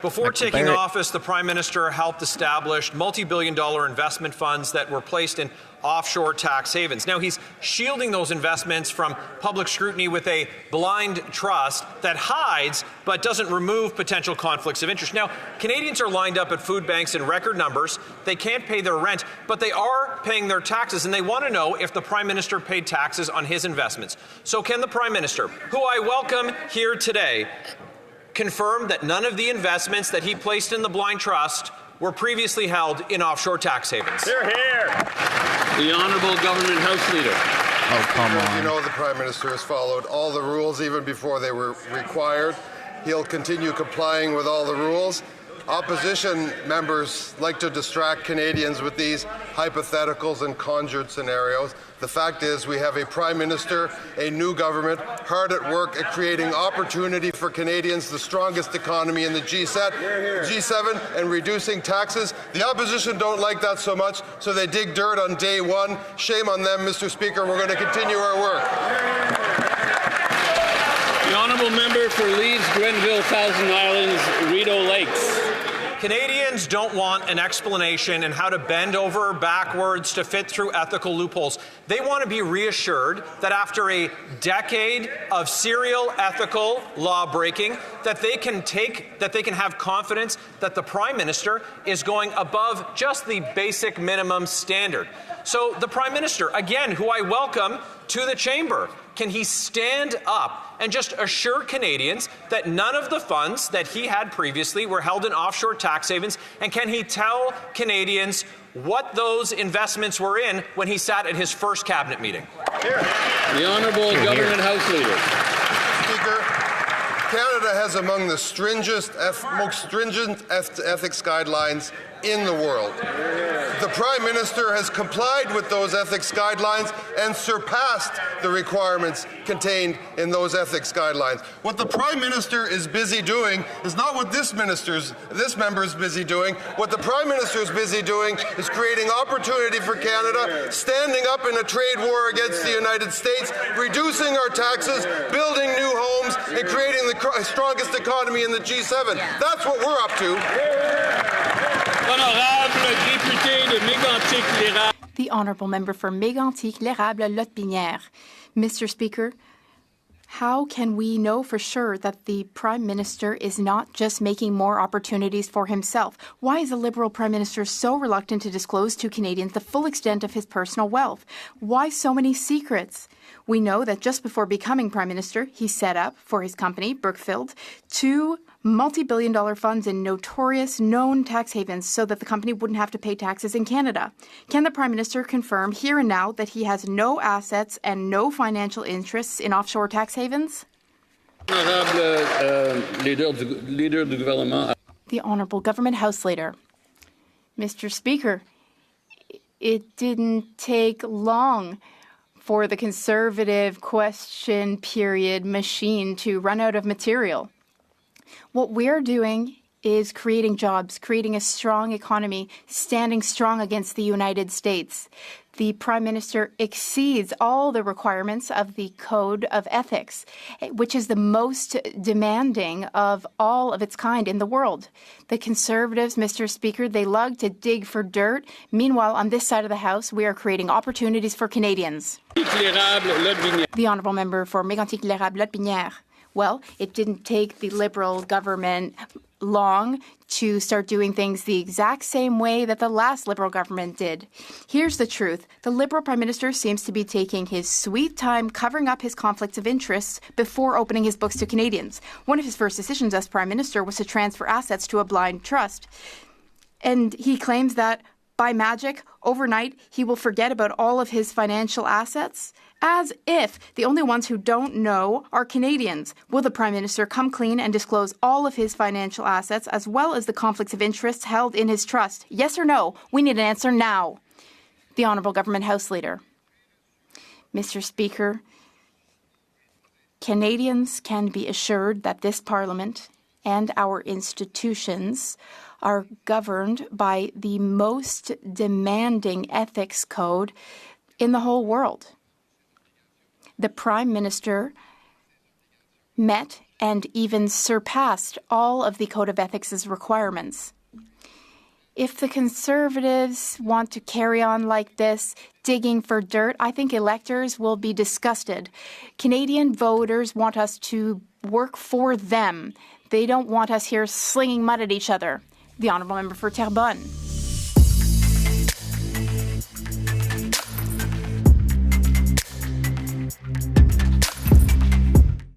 Before taking Barrett. office, the Prime Minister helped establish multi-billion-dollar investment funds that were placed in offshore tax havens. Now, he's shielding those investments from public scrutiny with a blind trust that hides but doesn't remove potential conflicts of interest. Now, Canadians are lined up at food banks in record numbers. They can't pay their rent, but they are paying their taxes, and they want to know if the Prime Minister paid taxes on his investments. So can the Prime Minister, who I welcome here today, confirm that none of the investments that he placed in the blind trust were previously held in offshore tax havens? Hear, hear. The Honourable Government House Leader. Oh, come on. You know the Prime Minister has followed all the rules even before they were required. He'll continue complying with all the rules. Opposition members like to distract Canadians with these hypotheticals and conjured scenarios. The fact is we have a Prime Minister, a new government, hard at work at creating opportunity for Canadians, the strongest economy in the G7, and reducing taxes. The opposition don't like that so much, so they dig dirt on day one. Shame on them, Mr. Speaker. We're going to continue our work. The Honourable Member for Leeds, Grenville, Thousand Islands, Rideau Lakes. Canadians don't want an explanation in how to bend over backwards to fit through ethical loopholes. They want to be reassured that after a decade of serial ethical law breaking, that they can have confidence that the Prime Minister is going above just the basic minimum standard. So the Prime Minister, again, who I welcome to the chamber, can he stand up and just assure Canadians that none of the funds that he had previously were held in offshore tax havens? And can he tell Canadians what those investments were in when he sat at his first cabinet meeting? The Honourable Government House Leader. Speaker, Canada has among the most stringent ethics guidelines in the world. The Prime Minister has complied with those ethics guidelines and surpassed the requirements contained in those ethics guidelines. What the Prime Minister is busy doing is not what this member is busy doing. What the Prime Minister is busy doing is creating opportunity for Canada, standing up in a trade war against the United States, reducing our taxes, building new homes, and creating the strongest economy in the G7. That's what we're up to. The Honourable Member for Mégantic-L'Érable, Lotbinière. Mr. Speaker, how can we know for sure that the Prime Minister is not just making more opportunities for himself? Why is the Liberal Prime Minister so reluctant to disclose to Canadians the full extent of his personal wealth? Why so many secrets? We know that just before becoming Prime Minister, he set up, for his company, Brookfield, 2 multi-billion-dollar funds in notorious known tax havens so that the company wouldn't have to pay taxes in Canada. Can the Prime Minister confirm here and now that he has no assets and no financial interests in offshore tax havens? Leader du gouvernement. The Honourable Government House Leader. Mr. Speaker, it didn't take long for the Conservative question period machine to run out of material. What we're doing is creating jobs, creating a strong economy, standing strong against the United States. The Prime Minister exceeds all the requirements of the Code of Ethics, which is the most demanding of all of its kind in the world. The Conservatives, Mr. Speaker, they love to dig for dirt. Meanwhile, on this side of the House, we are creating opportunities for Canadians. The Honourable Member for Mégantic-L'Érable, Lotbinière. Well, it didn't take the Liberal government long to start doing things the exact same way that the last Liberal government did. Here's the truth. The Liberal Prime Minister seems to be taking his sweet time covering up his conflicts of interests before opening his books to Canadians. One of his first decisions as Prime Minister was to transfer assets to a blind trust. And he claims that by magic, overnight, he will forget about all of his financial assets. As if the only ones who don't know are Canadians. Will the Prime Minister come clean and disclose all of his financial assets as well as the conflicts of interest held in his trust? Yes or no? We need an answer now. The Honourable Government House Leader. Mr. Speaker, Canadians can be assured that this Parliament and our institutions are governed by the most demanding ethics code in the whole world. The Prime Minister met and even surpassed all of the Code of Ethics' requirements. If the Conservatives want to carry on like this, digging for dirt, I think electors will be disgusted. Canadian voters want us to work for them. They don't want us here slinging mud at each other. The Honourable Member for Terrebonne.